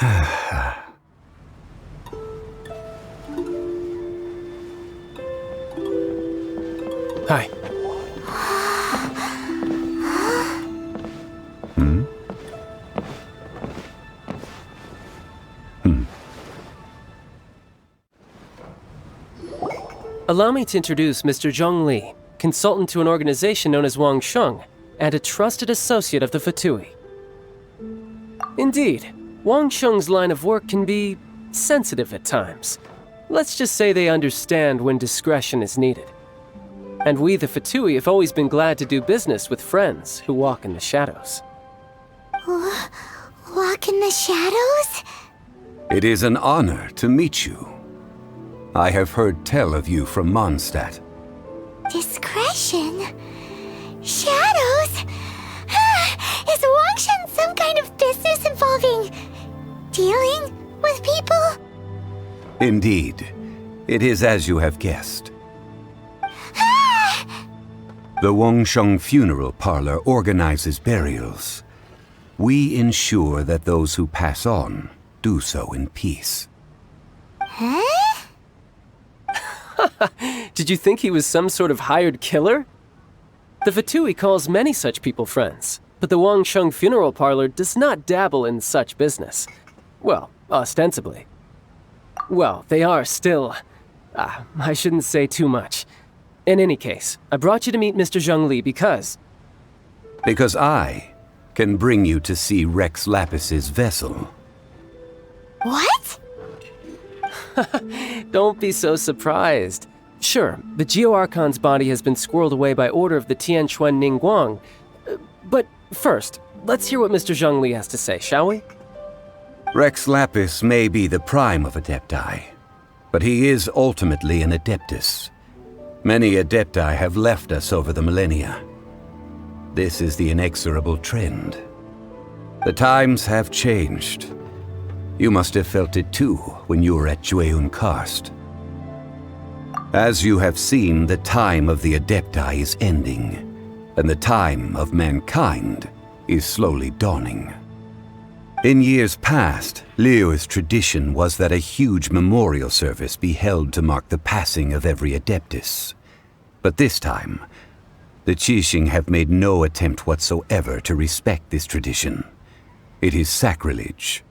Hi. Allow me to introduce Mr. Zhongli, consultant to an organization known as Wangsheng, and a trusted associate of the Fatui. Indeed, Wangsheng's line of work can be sensitive at times. Let's just say they understand when discretion is needed. And we, the Fatui, have always been glad to do business with friends who walk in the shadows. Walk in the shadows? It is an honor to meet you. I have heard tell of you from Mondstadt. Discretion? Shadows? Is Wangsheng some kind of business involving dealing with people? Indeed. It is as you have guessed. The Wangsheng Funeral Parlor organizes burials. We ensure that those who pass on do so in peace. Huh? Did you think he was some sort of hired killer? The Fatui calls many such people friends, but the Wangsheng Funeral Parlor does not dabble in such business. Well, ostensibly. Well, they are still... I shouldn't say too much. In any case, I brought you to meet Mr. Zhongli because... Because I can bring you to see Rex Lapis's vessel. What? Don't be so surprised. Sure, the Geo-Archon's body has been squirreled away by order of the Tianquan Ningguang. But first, let's hear what Mr. Zhongli has to say, shall we? Rex Lapis may be the prime of Adepti, but he is ultimately an Adeptus. Many Adepti have left us over the millennia. This is the inexorable trend. The times have changed. You must have felt it too when you were at Jueyun Karst. As you have seen, the time of the Adepti is ending, and the time of mankind is slowly dawning. In years past, Liyue's tradition was that a huge memorial service be held to mark the passing of every Adeptus. But this time, the Qixing have made no attempt whatsoever to respect this tradition. It is sacrilege.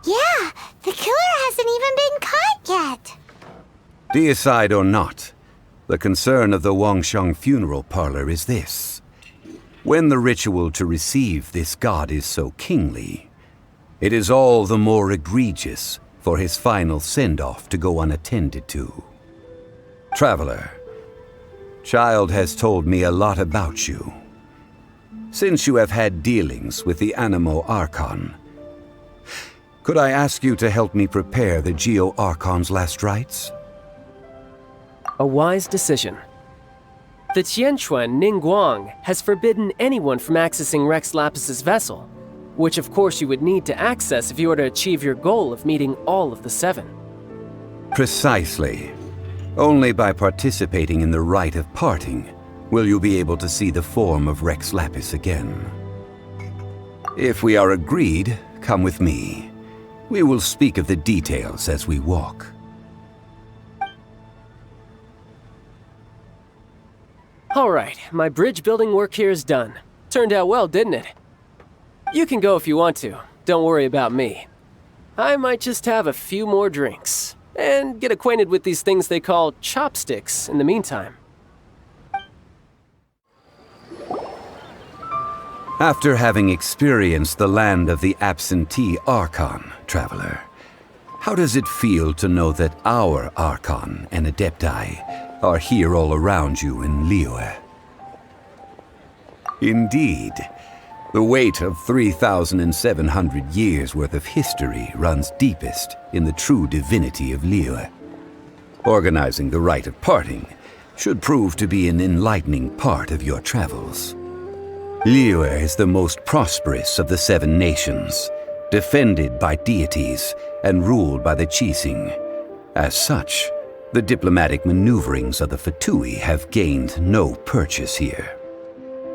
Yeah, the killer hasn't even been caught yet. Deicide or not, the concern of the Wangsheng Funeral Parlor is this. When the ritual to receive this god is so kingly, it is all the more egregious for his final send-off to go unattended to. Traveler, Childe has told me a lot about you. Since you have had dealings with the Animo Archon, could I ask you to help me prepare the Geo-Archon's last rites? A wise decision. The Tianquan Ningguang has forbidden anyone from accessing Rex Lapis's vessel, which of course you would need to access if you were to achieve your goal of meeting all of the seven. Precisely. Only by participating in the Rite of Parting will you be able to see the form of Rex Lapis again. If we are agreed, come with me. We will speak of the details as we walk. Alright, my bridge building work here is done. Turned out well, didn't it? You can go if you want to. Don't worry about me. I might just have a few more drinks, and get acquainted with these things they call chopsticks in the meantime. After having experienced the land of the absentee Archon, Traveler, how does it feel to know that our Archon and Adepti are here all around you in Liyue? Indeed, the weight of 3,700 years' worth of history runs deepest in the true divinity of Liyue. Organizing the Rite of Parting should prove to be an enlightening part of your travels. Liyue is the most prosperous of the seven nations, defended by deities and ruled by the Qixing. As such, the diplomatic maneuverings of the Fatui have gained no purchase here.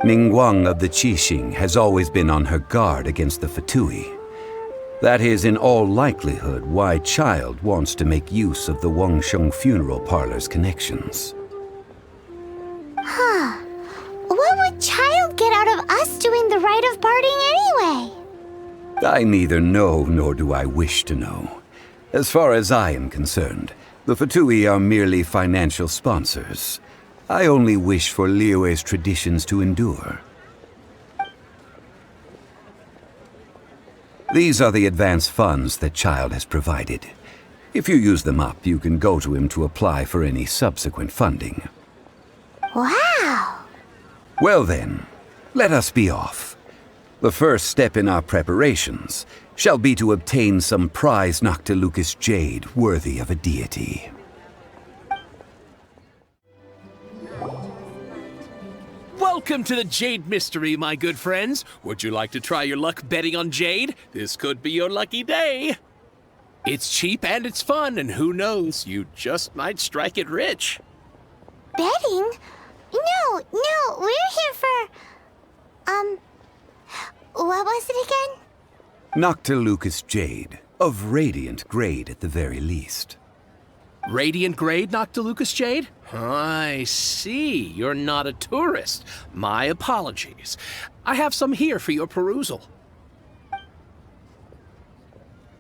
Ningguang of the Qixing has always been on her guard against the Fatui. That is in all likelihood why Childe wants to make use of the Wangsheng Funeral Parlor's connections. Huh. What would Childe get out of us doing the Rite of Parting anyway? I neither know nor do I wish to know. As far as I am concerned, the Fatui are merely financial sponsors. I only wish for Liyue's traditions to endure. These are the advance funds that Childe has provided. If you use them up, you can go to him to apply for any subsequent funding. Wow! Well then, let us be off. The first step in our preparations shall be to obtain some prized Noctilucous Jade worthy of a deity. Welcome to the Jade Mystery, my good friends. Would you like to try your luck betting on Jade? This could be your lucky day. It's cheap and it's fun, and who knows, you just might strike it rich. Betting? No, we're here for... what was it again? Noctilucous Jade, of radiant grade at the very least. Radiant grade, Noctilucous Jade? I see. You're not a tourist. My apologies. I have some here for your perusal.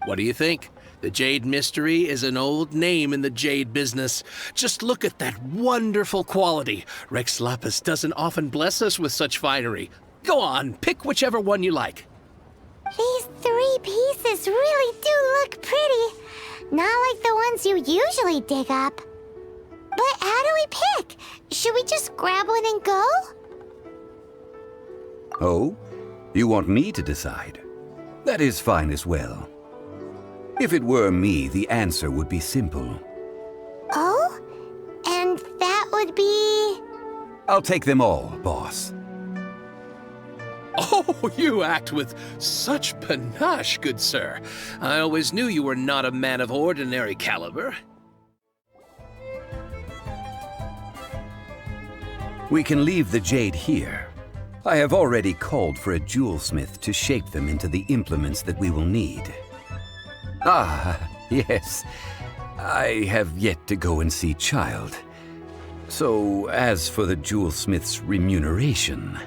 What do you think? The Jade Mystery is an old name in the jade business. Just look at that wonderful quality. Rex Lapis doesn't often bless us with such finery. Go on, pick whichever one you like. These 3 pieces really do look pretty. Not like the ones you usually dig up. But how do we pick? Should we just grab one and go? Oh? You want me to decide? That is fine as well. If it were me, the answer would be simple. Oh? And that would be... I'll take them all, boss. Oh, you act with such panache, good sir. I always knew you were not a man of ordinary caliber. We can leave the jade here. I have already called for a jewelsmith to shape them into the implements that we will need. Ah, yes. I have yet to go and see Childe. So, as for the jewelsmith's remuneration...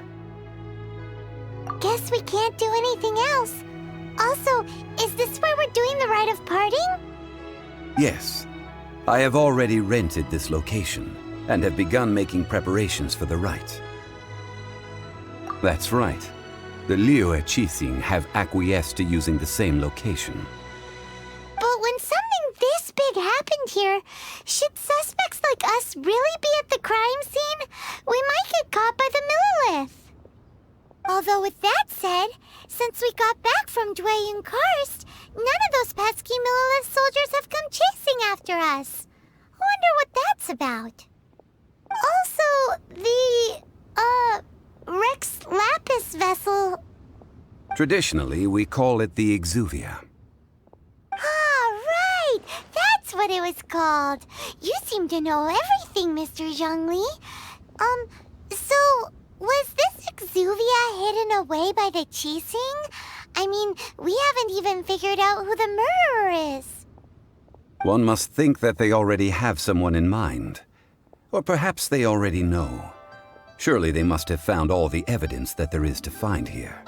Guess we can't do anything else. Also, is this where we're doing the Rite of Parting? Yes. I have already rented this location, and have begun making preparations for the rite. That's right. The Liyue Qixing have acquiesced to using the same location. But when something this big happened here, should suspects like us really be at the crime scene? We might get caught by the Millilith. Although with that said, since we got back from Dway and Karst, none of those pesky Millilith soldiers have come chasing after us. Wonder what that's about. Also, the, Rex Lapis vessel... Traditionally, we call it the Exuvia. Ah, right! That's what it was called. You seem to know everything, Mr. Zhongli. So, was this Exuvia hidden away by the Qixing? I mean, we haven't even figured out who the murderer is. One must think that they already have someone in mind. Or perhaps they already know. Surely they must have found all the evidence that there is to find here.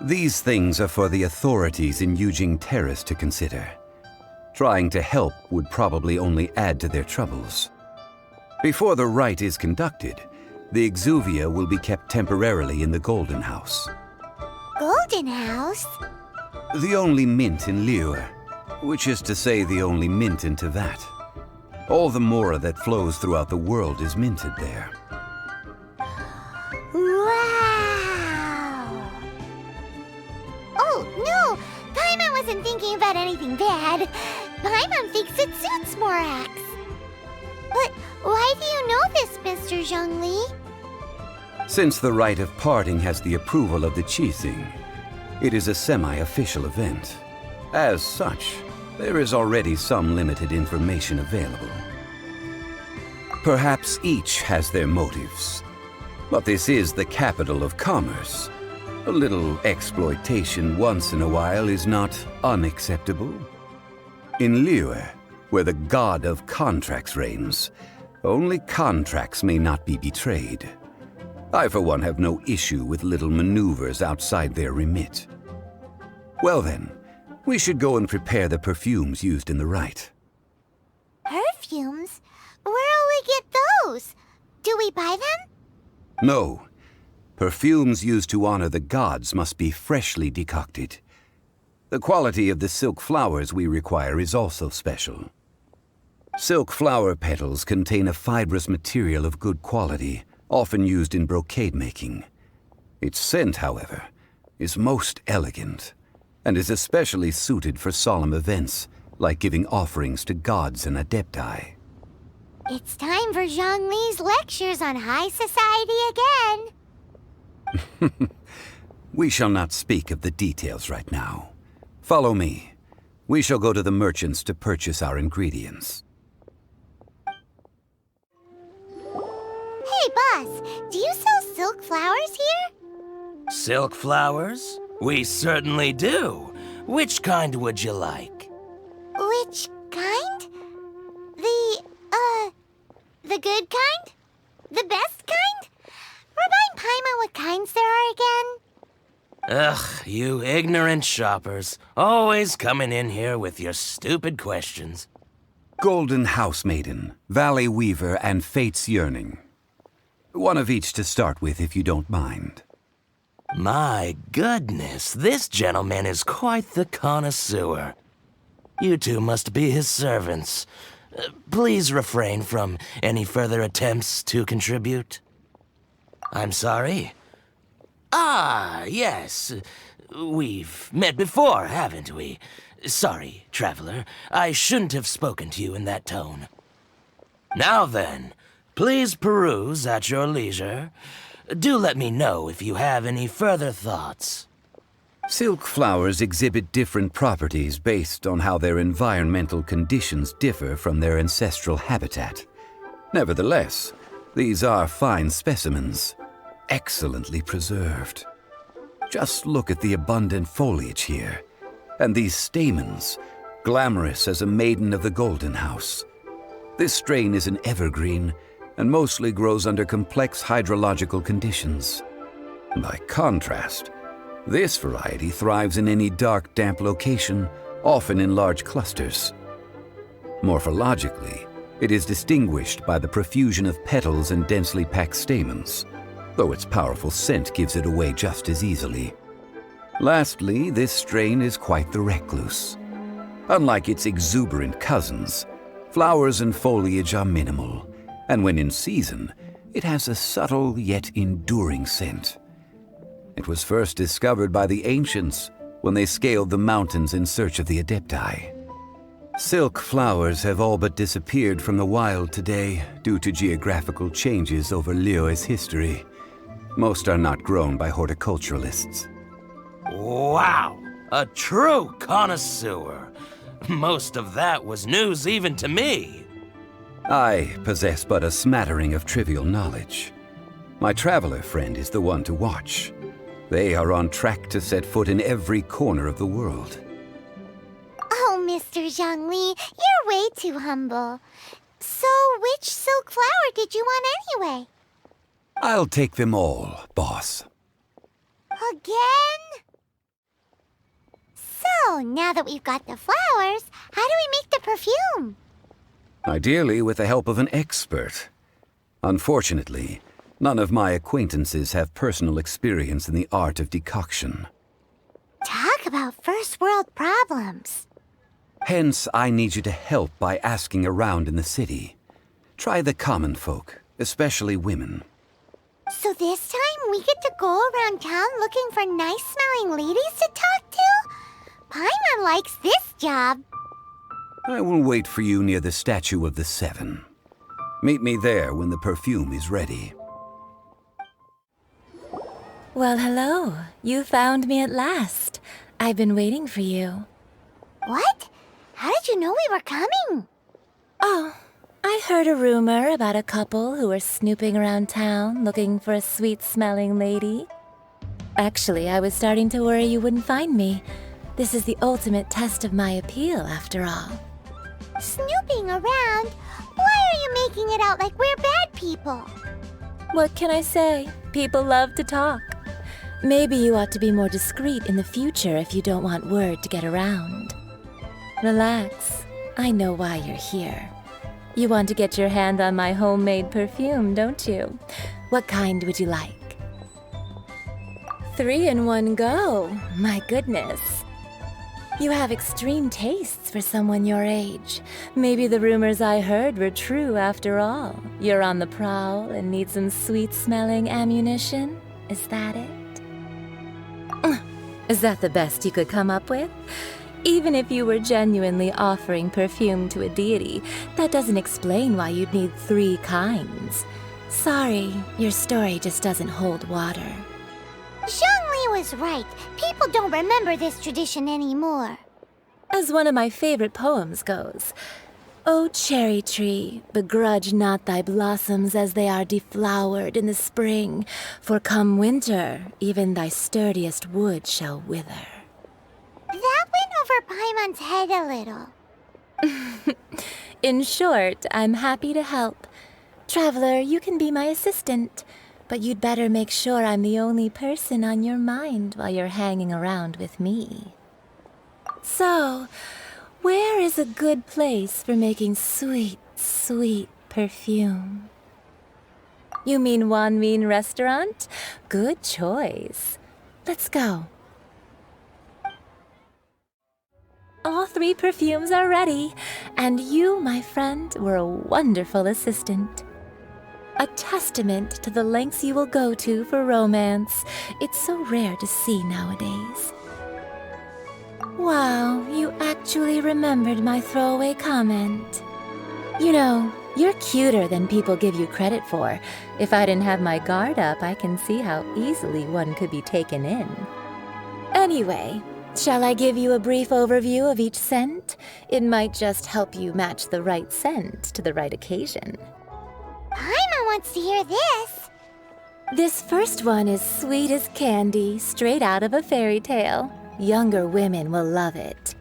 These things are for the authorities in Yujing Terrace to consider. Trying to help would probably only add to their troubles. Before the rite is conducted, the Exuvia will be kept temporarily in the Golden House. Golden House? The only mint in Liyue, which is to say the only mint in Tevat. All the mora that flows throughout the world is minted there. Wow! Oh, no! Paimon wasn't thinking about anything bad. Paimon thinks it suits Morax. But why do you know this, Mr. Zhongli? Since the Rite of Parting has the approval of the Qixing, it is a semi-official event. As such, there is already some limited information available. Perhaps each has their motives, but this is the capital of commerce. A little exploitation once in a while is not unacceptable. In Liyue, where the god of contracts reigns, only contracts may not be betrayed. I, for one, have no issue with little maneuvers outside their remit. Well then, we should go and prepare the perfumes used in the rite. Perfumes? Where'll we get those? Do we buy them? No. Perfumes used to honor the gods must be freshly decocted. The quality of the silk flowers we require is also special. Silk flower petals contain a fibrous material of good quality, often used in brocade making. Its scent, however, is most elegant, and is especially suited for solemn events, like giving offerings to gods and adepti. It's time for Zhongli's lectures on high society again. We shall not speak of the details right now. Follow me. We shall go to the merchants to purchase our ingredients. Hey, boss, do you sell silk flowers here? Silk flowers? We certainly do. Which kind would you like? Which kind? The good kind? The best kind? Remind Paimon what kinds there are again. Ugh, you ignorant shoppers. Always coming in here with your stupid questions. Golden Housemaiden, Valley Weaver, and Fate's Yearning. One of each to start with, if you don't mind. My goodness, this gentleman is quite the connoisseur. You two must be his servants. Please refrain from any further attempts to contribute. I'm sorry? Ah, yes. We've met before, haven't we? Sorry, traveler. I shouldn't have spoken to you in that tone. Now then, please peruse at your leisure. Do let me know if you have any further thoughts. Silk flowers exhibit different properties based on how their environmental conditions differ from their ancestral habitat. Nevertheless, these are fine specimens, excellently preserved. Just look at the abundant foliage here, and these stamens, glamorous as a maiden of the Golden House. This strain is an evergreen, and mostly grows under complex hydrological conditions. By contrast, this variety thrives in any dark, damp location, often in large clusters. Morphologically, it is distinguished by the profusion of petals and densely packed stamens, though its powerful scent gives it away just as easily. Lastly, this strain is quite the recluse. Unlike its exuberant cousins, flowers and foliage are minimal, and when in season, it has a subtle yet enduring scent. It was first discovered by the ancients when they scaled the mountains in search of the adepti. Silk flowers have all but disappeared from the wild today due to geographical changes over Liyue's history. Most are not grown by horticulturalists. Wow, a true connoisseur. Most of that was news even to me. I possess but a smattering of trivial knowledge. My traveler friend is the one to watch. They are on track to set foot in every corner of the world. Oh, Mr. Zhongli, you're way too humble. So, which silk flower did you want anyway? I'll take them all, boss. Again? So, now that we've got the flowers, how do we make the perfume? Ideally with the help of an expert. Unfortunately, none of my acquaintances have personal experience in the art of decoction. Talk about first world problems. Hence, I need you to help by asking around in the city. Try the common folk, especially women. So this time we get to go around town looking for nice-smelling ladies to talk to? Paimon likes this job. I will wait for you near the Statue of the Seven. Meet me there when the perfume is ready. Well, hello. You found me at last. I've been waiting for you. What? How did you know we were coming? Oh, I heard a rumor about a couple who were snooping around town looking for a sweet-smelling lady. Actually, I was starting to worry you wouldn't find me. This is the ultimate test of my appeal, after all. Snooping around? Why are you making it out like we're bad people? What can I say? People love to talk. Maybe you ought to be more discreet in the future if you don't want word to get around. Relax. I know why you're here. You want to get your hand on my homemade perfume, don't you? What kind would you like? 3 in one go. My goodness. You have extreme tastes for someone your age. Maybe the rumors I heard were true after all. You're on the prowl and need some sweet-smelling ammunition? Is that it? Is that the best you could come up with? Even if you were genuinely offering perfume to a deity, that doesn't explain why you'd need 3 kinds. Sorry, your story just doesn't hold water. Zhongli was right. People don't remember this tradition anymore. As one of my favorite poems goes, "O cherry tree, begrudge not thy blossoms as they are deflowered in the spring, for come winter, even thy sturdiest wood shall wither." That went over Paimon's head a little. In short, I'm happy to help. Traveler, you can be my assistant, but you'd better make sure I'm the only person on your mind while you're hanging around with me. So, where is a good place for making sweet, sweet perfume? You mean Wanmin Restaurant? Good choice. Let's go. All 3 perfumes are ready, and you, my friend, were a wonderful assistant. A testament to the lengths you will go to for romance. It's so rare to see nowadays. Wow, you actually remembered my throwaway comment. You know, you're cuter than people give you credit for. If I didn't have my guard up, I can see how easily one could be taken in. Anyway, shall I give you a brief overview of each scent? It might just help you match the right scent to the right occasion. Paimon wants to hear this. This first one is sweet as candy, straight out of a fairy tale. Younger women will love it.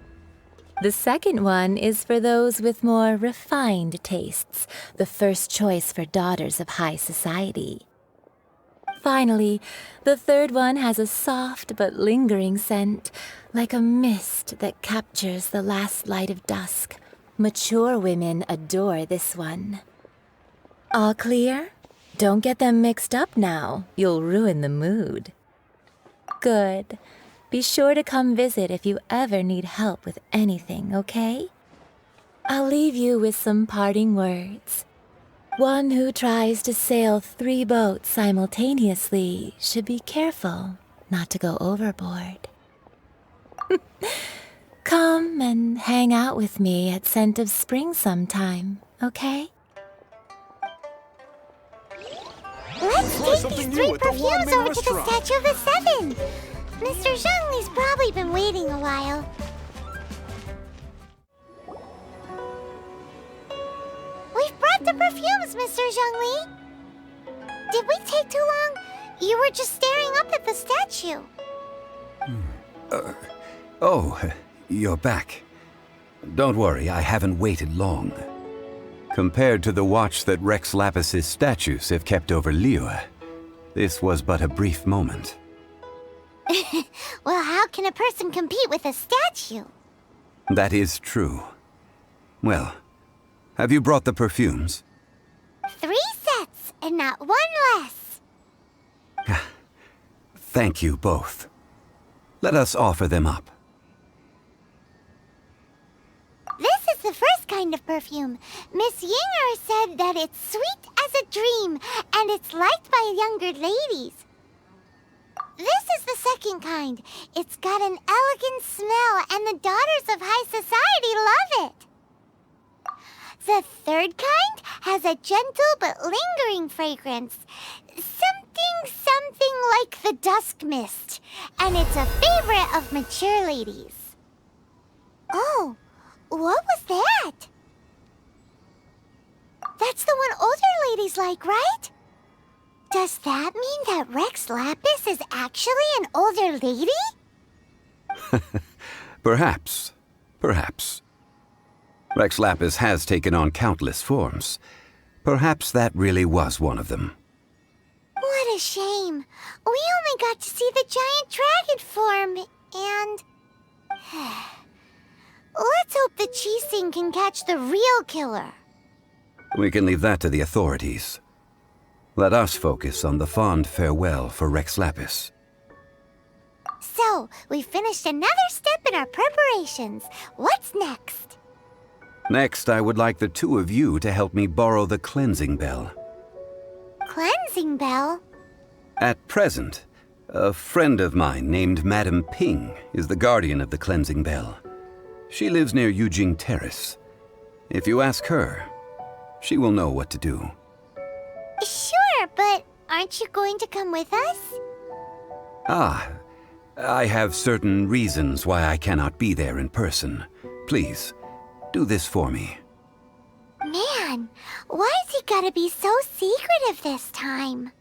The second one is for those with more refined tastes, the first choice for daughters of high society. Finally, the third one has a soft but lingering scent, like a mist that captures the last light of dusk. Mature women adore this one. All clear? Don't get them mixed up now. You'll ruin the mood. Good. Be sure to come visit if you ever need help with anything, okay? I'll leave you with some parting words. One who tries to sail 3 boats simultaneously should be careful not to go overboard. Come and hang out with me at Scent of Spring sometime, okay? Let's take these 3 perfumes over to the Statue of the 7. Mr. Zhongli's probably been waiting a while. We've brought the perfumes, Mr. Zhongli. Did we take too long? You were just staring up at the statue. Oh, you're back. Don't worry, I haven't waited long. Compared to the watch that Rex Lapis's statues have kept over Liyue, this was but a brief moment. Well, how can a person compete with a statue? That is true. Well, have you brought the perfumes? 3 sets, and not 1 less. Thank you both. Let us offer them up. This is the first kind of perfume. Miss Yinger said that it's sweet as a dream, and it's liked by younger ladies. This is the second kind. It's got an elegant smell, and the daughters of high society love it. The third kind has a gentle but lingering fragrance. Something like the dusk mist, and it's a favorite of mature ladies. Oh, what was that? That's the one older ladies like, right? Does that that mean that Rex Lapis is actually an older lady? Perhaps. Perhaps. Rex Lapis has taken on countless forms. Perhaps that really was one of them. What a shame. We only got to see the giant dragon form, and... Let's hope the Chising can catch the real killer. We can leave that to the authorities. Let us focus on the fond farewell for Rex Lapis. So, we finished another step in our preparations. What's next? Next, I would like the two of you to help me borrow the cleansing bell. Cleansing bell? At present, a friend of mine named Madame Ping is the guardian of the cleansing bell. She lives near Yujing Terrace. If you ask her, she will know what to do. Sure, but aren't you going to come with us? Ah, I have certain reasons why I cannot be there in person. Please, do this for me. Man, why's he gotta be so secretive this time?